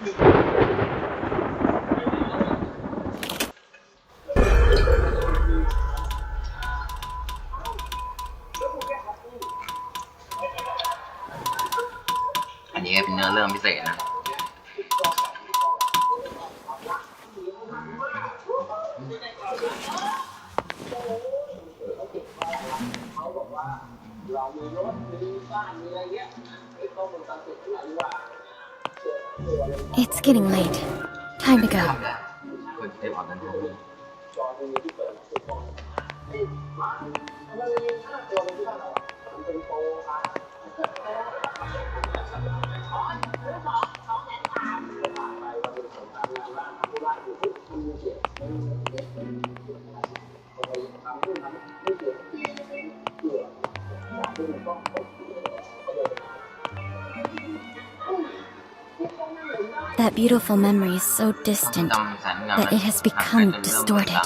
อันนี้เป็นเนื้อเรื่องพิเศษนะIt's getting late. Time to go. That beautiful memory is so distant that it has become distorted.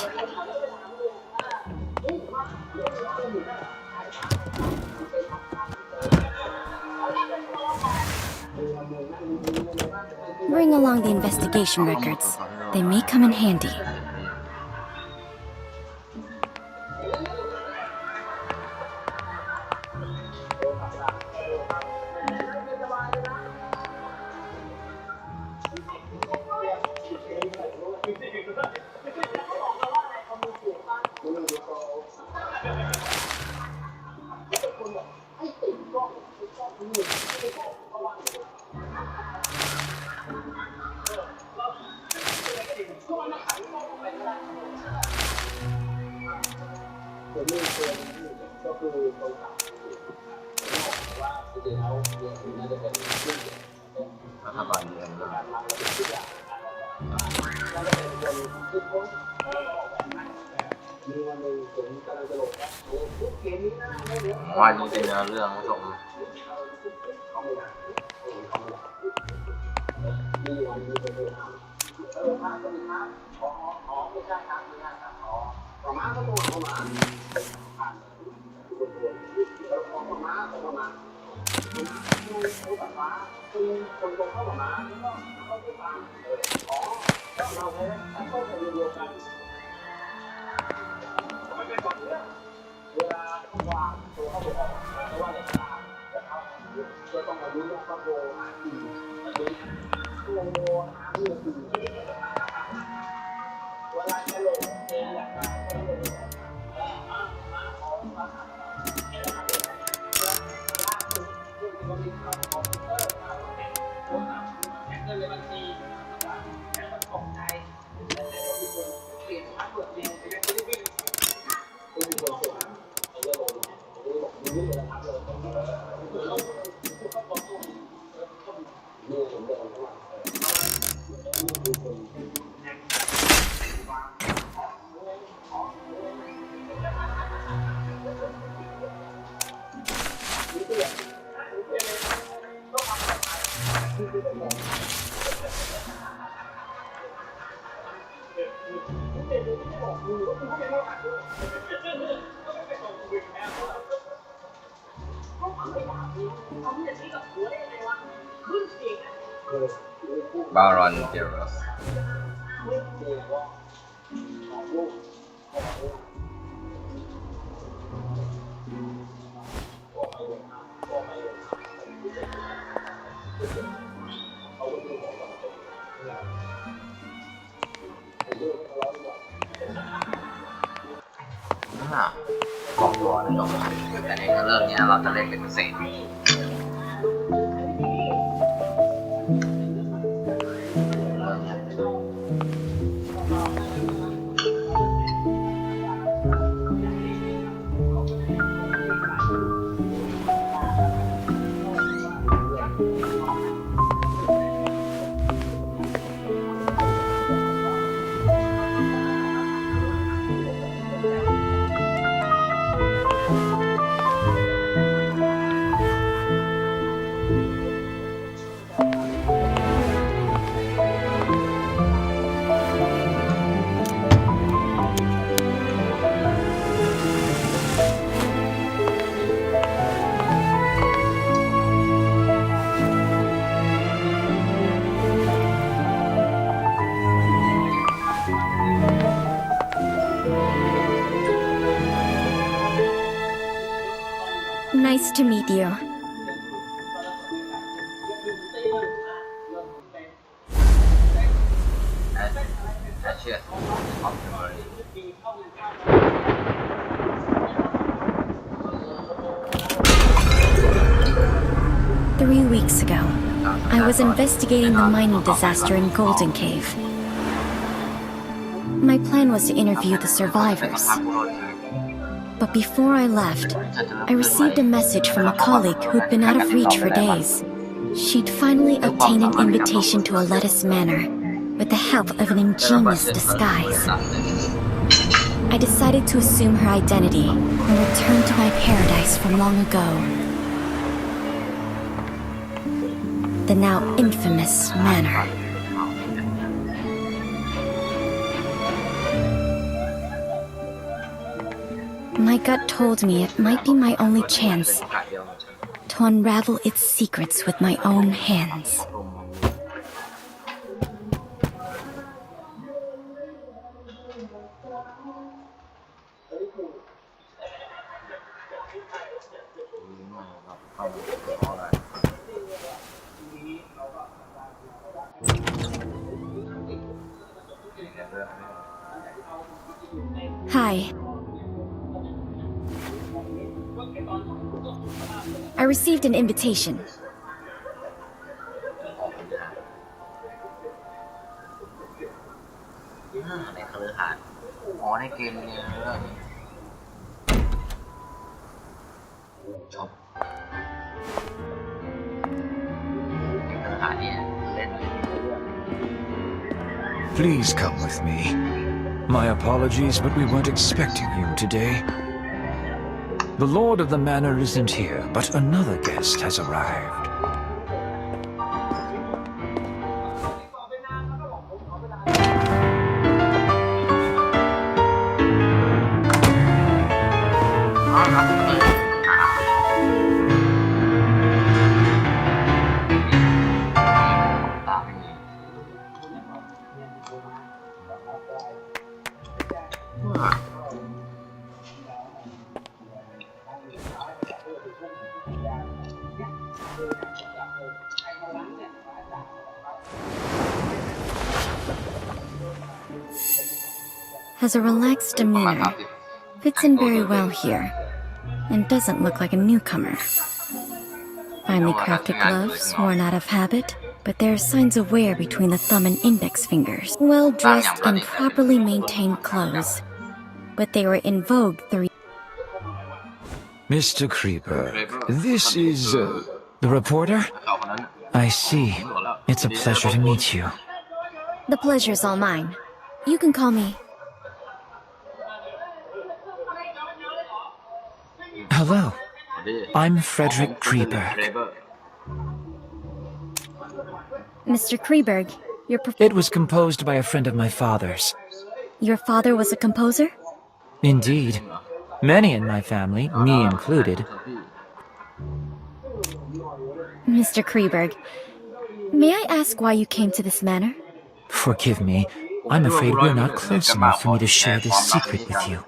Bring along the investigation records. They may come in handy.ว่านี่เป็นเนื้อเรื่องผสมบารอนเจอร์สของตัวนะจบแต่ในเรื่องนี้เราจะเล่นเป็นพิเศษ to meet you. Ashes of memory. 3 weeks ago, I was investigating the mining disaster in Golden Cave. My plan was to interview the survivors. But before I left, I received a message from a colleague who'd been out of reach for days. She'd finally obtained an invitation to Olet's Manor with the help of an ingenious disguise. I decided to assume her identity and return to my paradise from long ago. The now infamous manor. My gut told me it might be my only chance to unravel its secrets with my own hands. Hi. I received an invitation. ในคฤหาสน์ในเกมเนี่ยจบในคฤหาสน์เนี่ยเล่น Please come with me. My apologies, but we weren't expecting you today. The Lord of the Manor isn't here, but another guest has arrived. Has a relaxed demeanor, fits in very well here, and doesn't look like a newcomer. Finely crafted gloves, worn out of habit, but there are signs of wear between the thumb and index fingers. Well-dressed and properly maintained clothes, but they were in vogue 3. Mr. Creeper, this is, the reporter? I see. It's a pleasure to meet you. The pleasure's all mine. You can call me... Hello. I'm Frederick Kreberg. Mr. Kreberg, It was composed by a friend of my father's. Your father was a composer? Indeed. Many in my family, me included. Mr. Kreberg, may I ask why you came to this manor? Forgive me. I'm afraid we're not close enough for me to share this secret with you.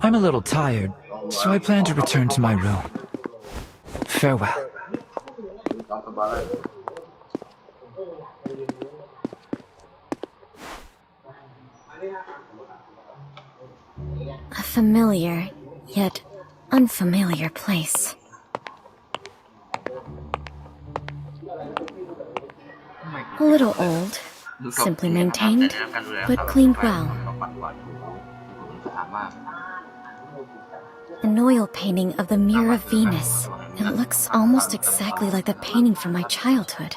I'm a little tired, so I plan to return to my room. Farewell. A familiar, yet unfamiliar place. A little old, simply maintained, but cleaned well. An oil painting of the Mirror of Venus. It looks almost exactly like the painting from my childhood.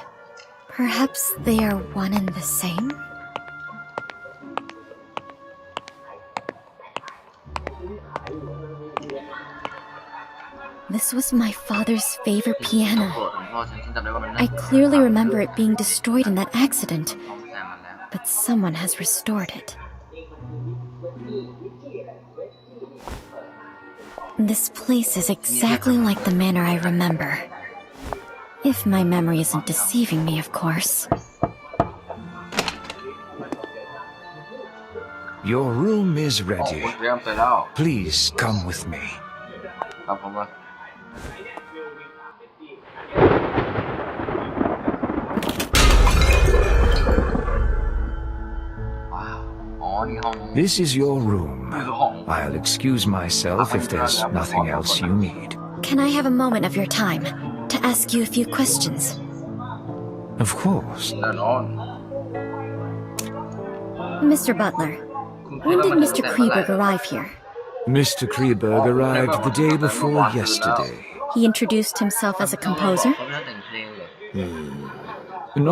Perhaps they are one and the same? This was my father's favorite piano. I clearly remember it being destroyed in that accident, but someone has restored it. This place is exactly like the manor I remember. If my memory isn't deceiving me, of course. Your room is โอ้ ready. เตรียมเสร็จแล้ว Please come with me. ครับผมว่าว้าวอ๋อนี่ห้อง This is your room. นี่คือห้อง I'll excuse myself if there's nothing else you need. Can I have a moment of your time to ask you a few questions? Of course. แน่นอน Mr. Butler, when did Mr. Kreberg arrive here? Mr. Kreberg arrived the day before yesterday. He introduced himself as a composer? เขาไม่ได้แต่งเพลงเลย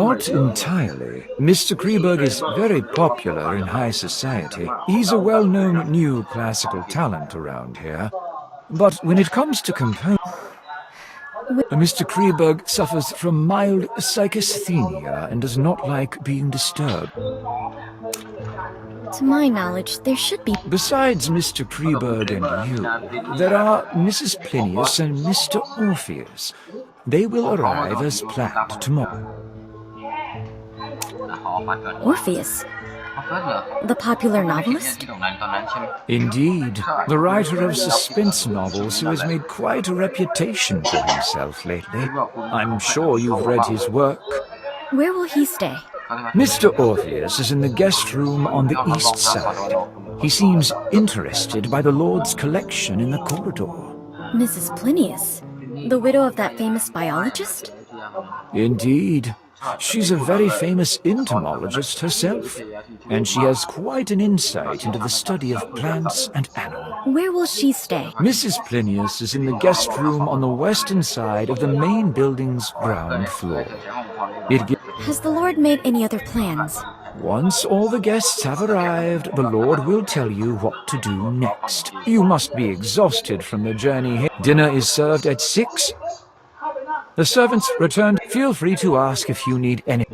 Not entirely. Mr. Kreberg is very popular in high society. He's a well-known new classical talent around here. But when it comes to composing, Mr. Kreberg suffers from mild psychasthenia and does not like being disturbed. To my knowledge, there should be... Besides Mr. Kreberg and you, there are Mrs. Plinius and Mr. Orpheus. They will arrive as planned tomorrow. ขอฟัดก่อน Orpheus, ขอฟัดเหรอ the popular novelist? ที่ตรงนั้นตอนนั้นใช่ไหม Indeed, the writer of suspense novels who has made quite a reputation for himself lately. I'm sure you've read his work. Where will he stay? Mr. Orpheus is in the guest room on the east side. He seems interested by the Lord's collection in the corridor. Mrs. Plinius, the widow of that famous biologist? Indeed. She's a very famous entomologist herself, and she has quite an insight into the study of plants and animals. Where will she stay? Mrs. Plinius is in the guest room on the western side of the main building's ground floor. Has the Lord made any other plans? Once all the guests have arrived, the Lord will tell you what to do next. You must be exhausted from the journey here. Dinner is served at 6. The servants returned. Feel free to ask if you need any. ต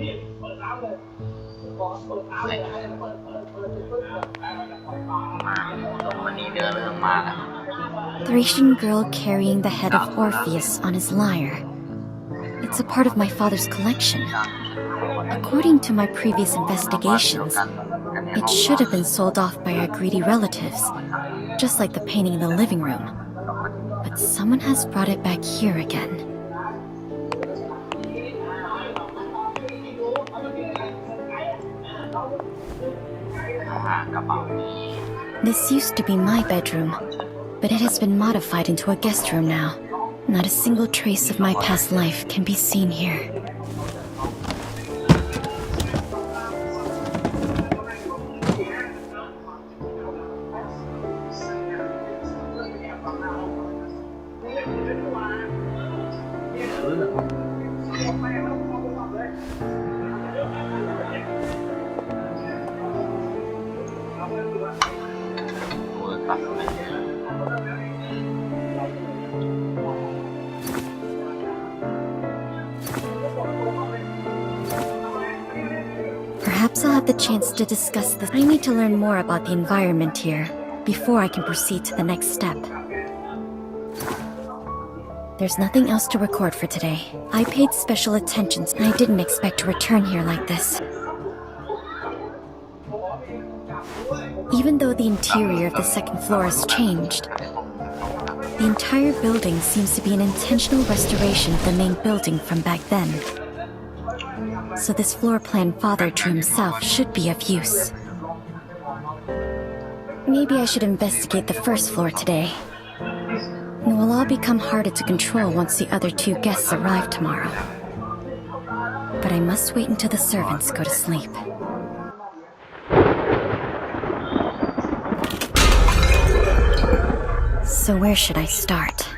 รงวันนี้เดินเริ่มมาแล้ว Thracian girl carrying the head of Orpheus on his lyre. It's a part of my father's collection. According to my previous investigations, it should have been sold off by our greedy relatives, just like the painting in the living room. But someone has brought it back here again. This used to be my bedroom, but it has been modified into a guest room now. Not a single trace of my past life can be seen here. Perhaps I'll have the chance to discuss this. I need to learn more about the environment here before I can proceed to the next step. There's nothing else to record for today. I paid special attention and I didn't expect to return here like this. Even though the interior of the second floor has changed, the entire building seems to be an intentional restoration of the main building from back then. So this floor plan father drew himself should be of use. Maybe I should investigate the first floor today. It will all become harder to control once the other two guests arrive tomorrow. But I must wait until the servants go to sleep. So where should I start?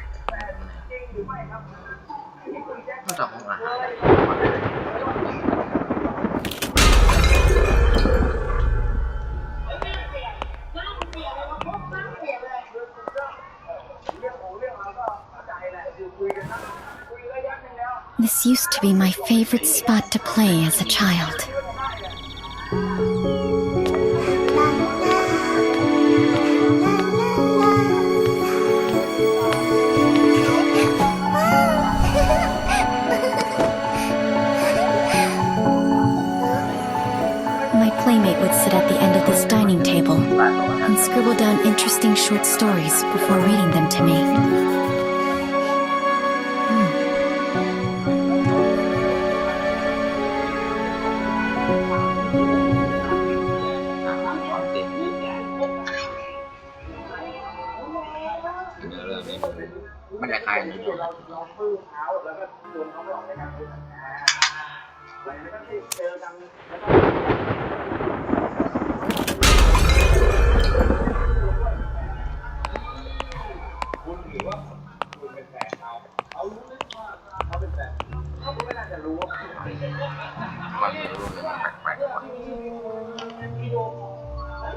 This used to be my favorite spot to play as a child. My playmate would sit at the end of this dining table, scribble down interesting short stories before reading them to me. มันจะคล้ายกันอยู่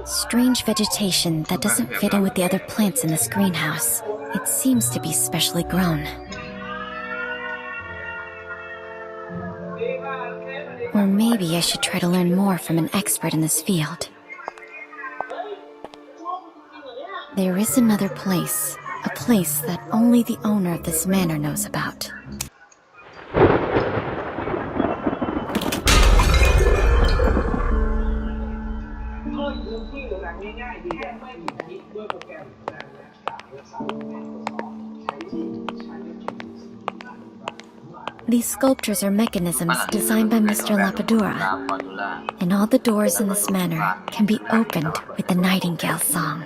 Strange vegetation that doesn't fit in with the other plants in this greenhouse. It seems to be specially grown. Or maybe I should try to learn more from an expert in this field. There is another place, a place that only the owner of this manor knows about. These sculptures are mechanisms designed by Mr. Lapadura, and all the doors in this manor can be opened with the nightingale song.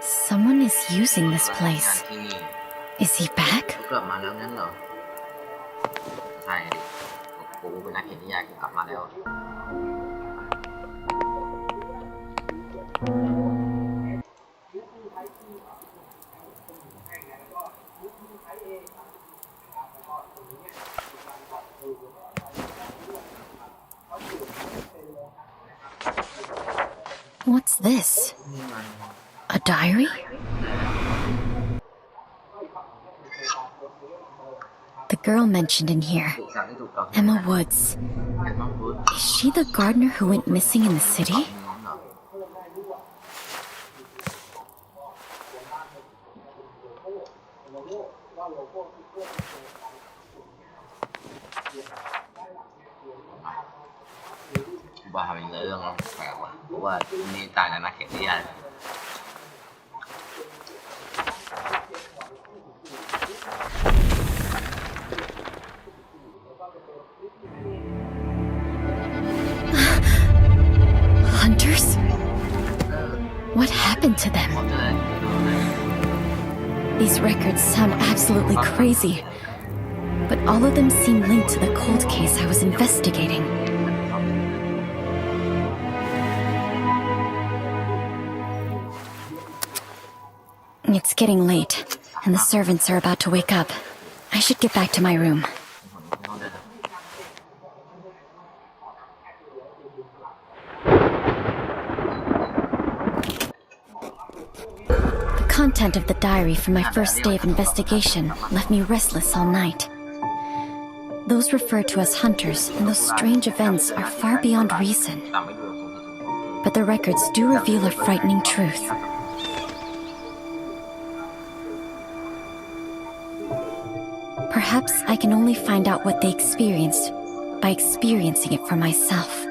Someone is using this place. Is he back? กลับมาแล้วงั้นเหรอใช่ดิกูเป็นนักเขียนนิยายกูกลับมาแล้ว What's this? A diary? The girl mentioned in here, Emma Woods. Is she the gardener who went missing in the city? Hunters? What happened to them? These records sound absolutely crazy, but all of them seem linked to the cold case I was investigating. It's getting late, and the servants are about to wake up. I should get back to my room. The content of the diary from my first day of investigation left me restless all night. Those referred to as hunters and those strange events are far beyond reason. But the records do reveal a frightening truth. Perhaps I can only find out what they experienced by experiencing it for myself.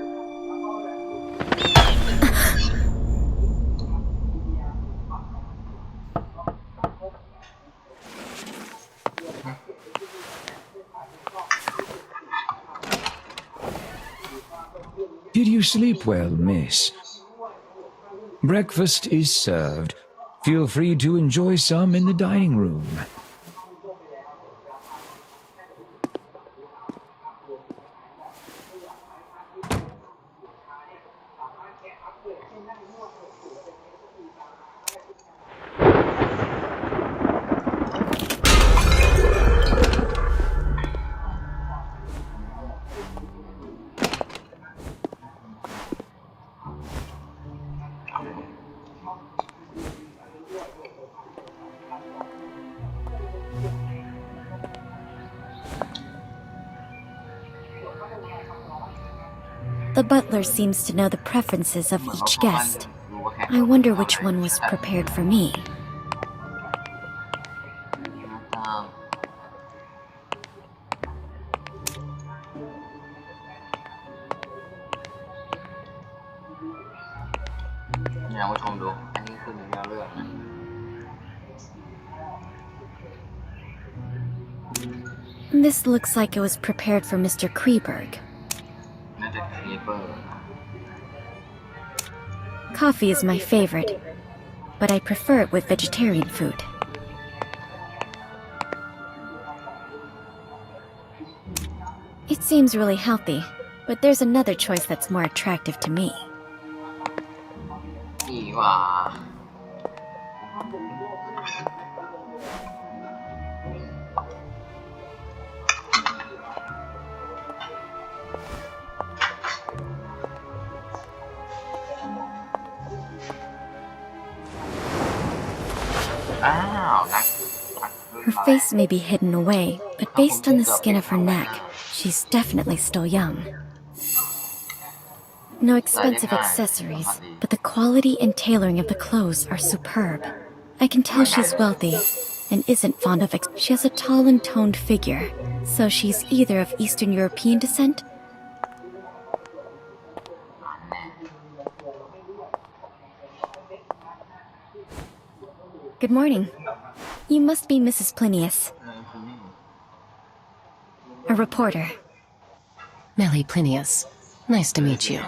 Did you sleep well, miss? Breakfast is served. Feel free to enjoy some in the dining room. The butler seems to know the preferences of each guest. I wonder which one was prepared for me. This looks like it was prepared for Mr. Kreberg. Coffee is my favorite, but I prefer it with vegetarian food. It seems really healthy, but there's another choice that's more attractive to me. Her face may be hidden away, but based on the skin of her neck, she's definitely still young. No expensive accessories, but the quality and tailoring of the clothes are superb. I can tell she's wealthy and isn't fond of she has a tall and toned figure, so she's either of Eastern European descent. Good morning. You must be Mrs. Plinius. A reporter. Millie Plinius. Nice to meet you.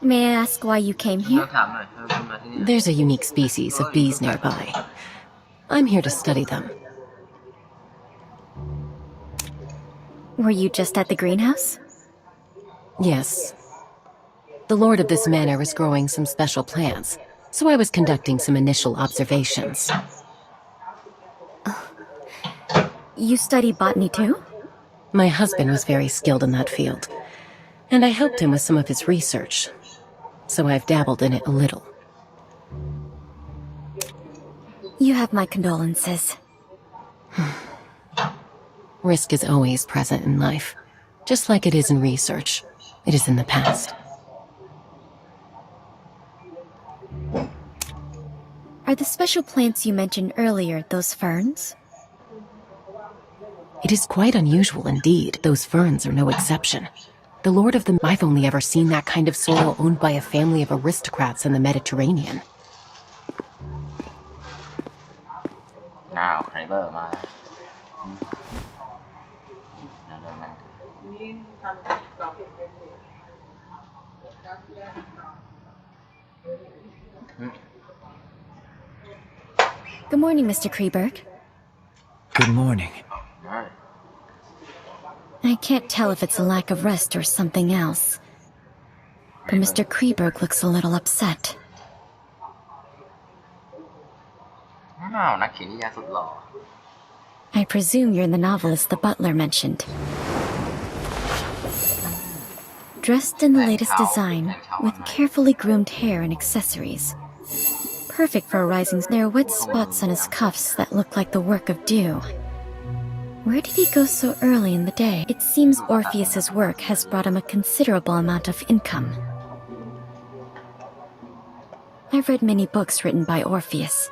May I ask why you came here? There's a unique species of bees nearby. I'm here to study them. Were you just at the greenhouse? Yes. The lord of this manor is growing some special plants, so I was conducting some initial observations. You study botany too? My husband was very skilled in that field, and I helped him with some of his research, so I've dabbled in it a little. You have my condolences. Risk is always present in life, just like it is in research. It is in the past. Are the special plants you mentioned earlier those ferns? It is quite unusual indeed. Those ferns are no exception. The lord of I've only ever seen that kind of soil owned by a family of aristocrats in the Mediterranean. Now, Kraber มา Good morning, Mr. Kreberg. Good morning. I can't tell if it's a lack of rest or something else. But Mr. Kreberg looks a little upset. อ้าวนักเขียนนิยายสุดหล่อ I presume you're the novelist the butler mentioned. Dressed in the latest design, with carefully groomed hair and accessories. Perfect for a rising. There are wet spots on his cuffs that look like the work of dew. Where did he go so early in the day? It seems Orpheus's work has brought him a considerable amount of income. I've read many books written by Orpheus,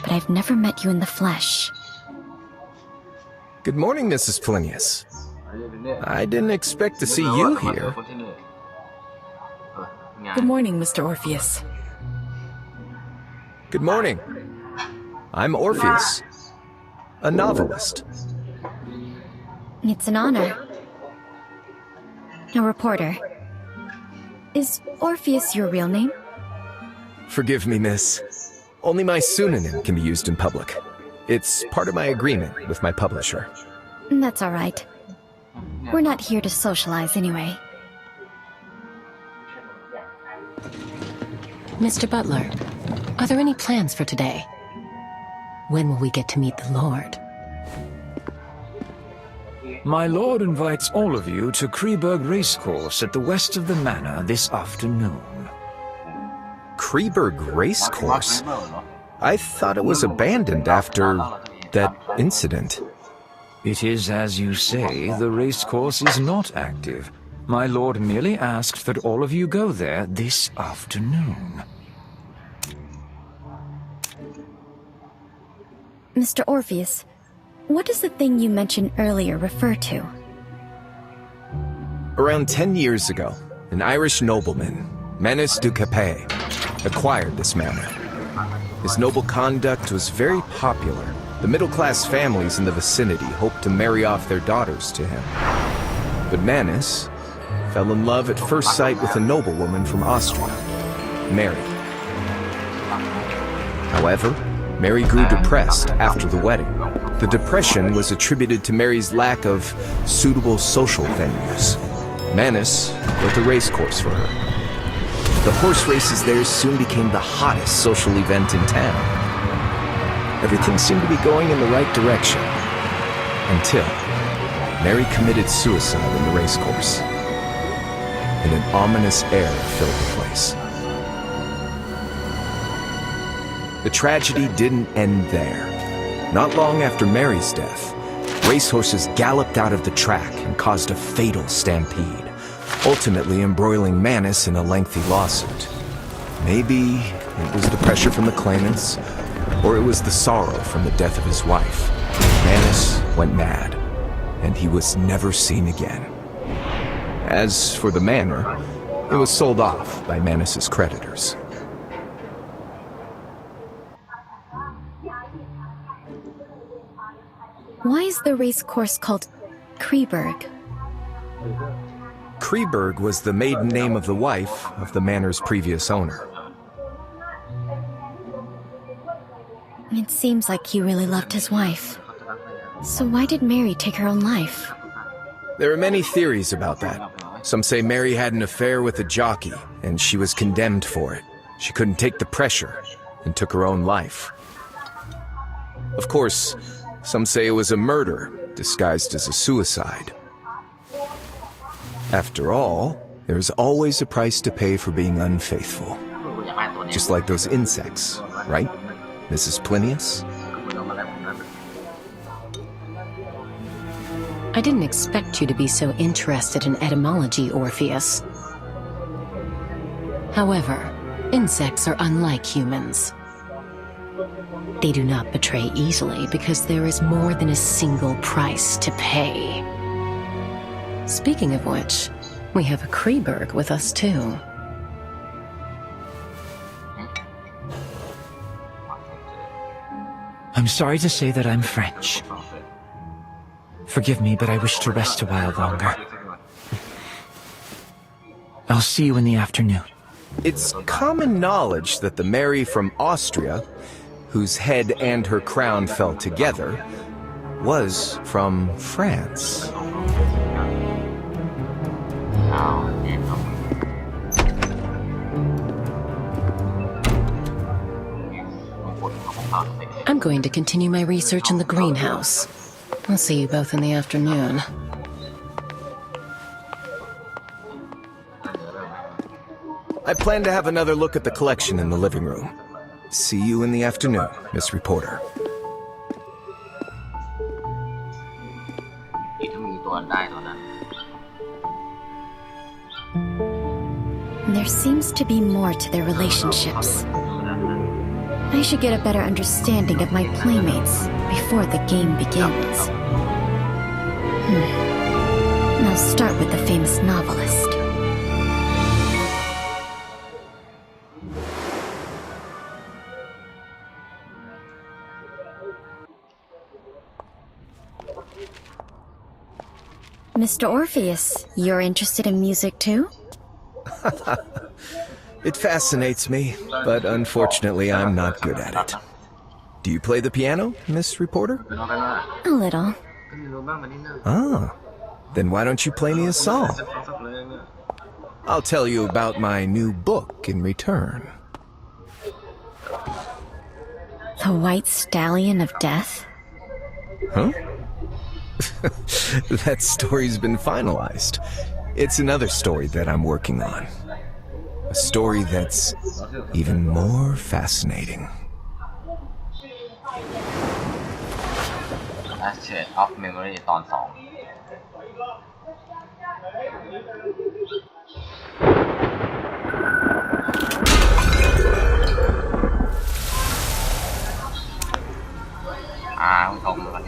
but I've never met you in the flesh. Good morning, Mrs. Plinius. I didn't expect to see you here. Good morning, Mr. Orpheus. Good morning. I'm Orpheus, a novelist. It's an honor. A reporter. Is Orpheus your real name? Forgive me, miss. Only my pseudonym can be used in public. It's part of my agreement with my publisher. That's all right. We're not here to socialize anyway. Mr. Butler, are there any plans for today? When will we get to meet the Lord? My lord invites all of you to Kreberg Racecourse at the west of the manor this afternoon. Kreberg Racecourse? I thought it was abandoned after that incident. It is as you say, the racecourse is not active. My lord merely asked that all of you go there this afternoon. Mr. Orpheus, what does the thing you mentioned earlier refer to? Around 10 years ago, an Irish nobleman, Manus du Capet, acquired this manor. His noble conduct was very popular. The middle-class families in the vicinity hoped to marry off their daughters to him. But Manus fell in love at first sight with a noblewoman from Austria, Mary. However, Mary grew depressed after the wedding. The depression was attributed to Mary's lack of suitable social venues. Manus built a racecourse for her. The horse races there soon became the hottest social event in town. Everything seemed to be going in the right direction, until Mary committed suicide in the racecourse, and an ominous air filled the place. The tragedy didn't end there. Not long after Mary's death, racehorses galloped out of the track and caused a fatal stampede, ultimately embroiling Manus in a lengthy lawsuit. Maybe it was the pressure from the claimants, or it was the sorrow from the death of his wife. Manus went mad, and he was never seen again. As for the manor, it was sold off by Manus's creditors. Why is the race course called Kreberg? Kreberg was the maiden name of the wife of the manor's previous owner. It seems like he really loved his wife. So why did Mary take her own life? There are many theories about that. Some say Mary had an affair with a jockey, and she was condemned for it. She couldn't take the pressure, and took her own life. Of course, some say it was a murder, disguised as a suicide. After all, there's always a price to pay for being unfaithful. Just like those insects, right, Mrs. Plinius? I didn't expect you to be so interested in etymology, Orpheus. However, insects are unlike humans. They do not betray easily because there is more than a single price to pay. Speaking of which, we have a Kreberg with us too. I'm sorry to say that I'm French. Forgive me, but I wish to rest a while longer. I'll see you in the afternoon. It's common knowledge that the Mary from Austria, whose head and her crown fell together, was from France. ต่อสเต็ป I'm going to continue my research in the greenhouse. I'll see you both in the afternoon. I plan to have another look at the collection in the living room. See you in the afternoon, Miss Reporter. ที่ถ้ามีตัวได้ตัวนั้น There seems to be more to their relationships. I should get a better understanding of my playmates before the game begins. I'll start with the famous novelist. Mr. Orpheus, you're interested in music too? It fascinates me, but unfortunately I'm not good at it. Do you play the piano, Miss Reporter? เป็นเอาไปว่า A little. ก็มีรู้บ้างมานิดนึง Ah, then why don't you play me a song? สักเพลงเนี่ย I'll tell you about my new book in return. The White Stallion of Death? Huh? That story's been finalized. It's another story that I'm working on. A story that's even more fascinating. Ashes of Memory ตอน 2ผู้ชม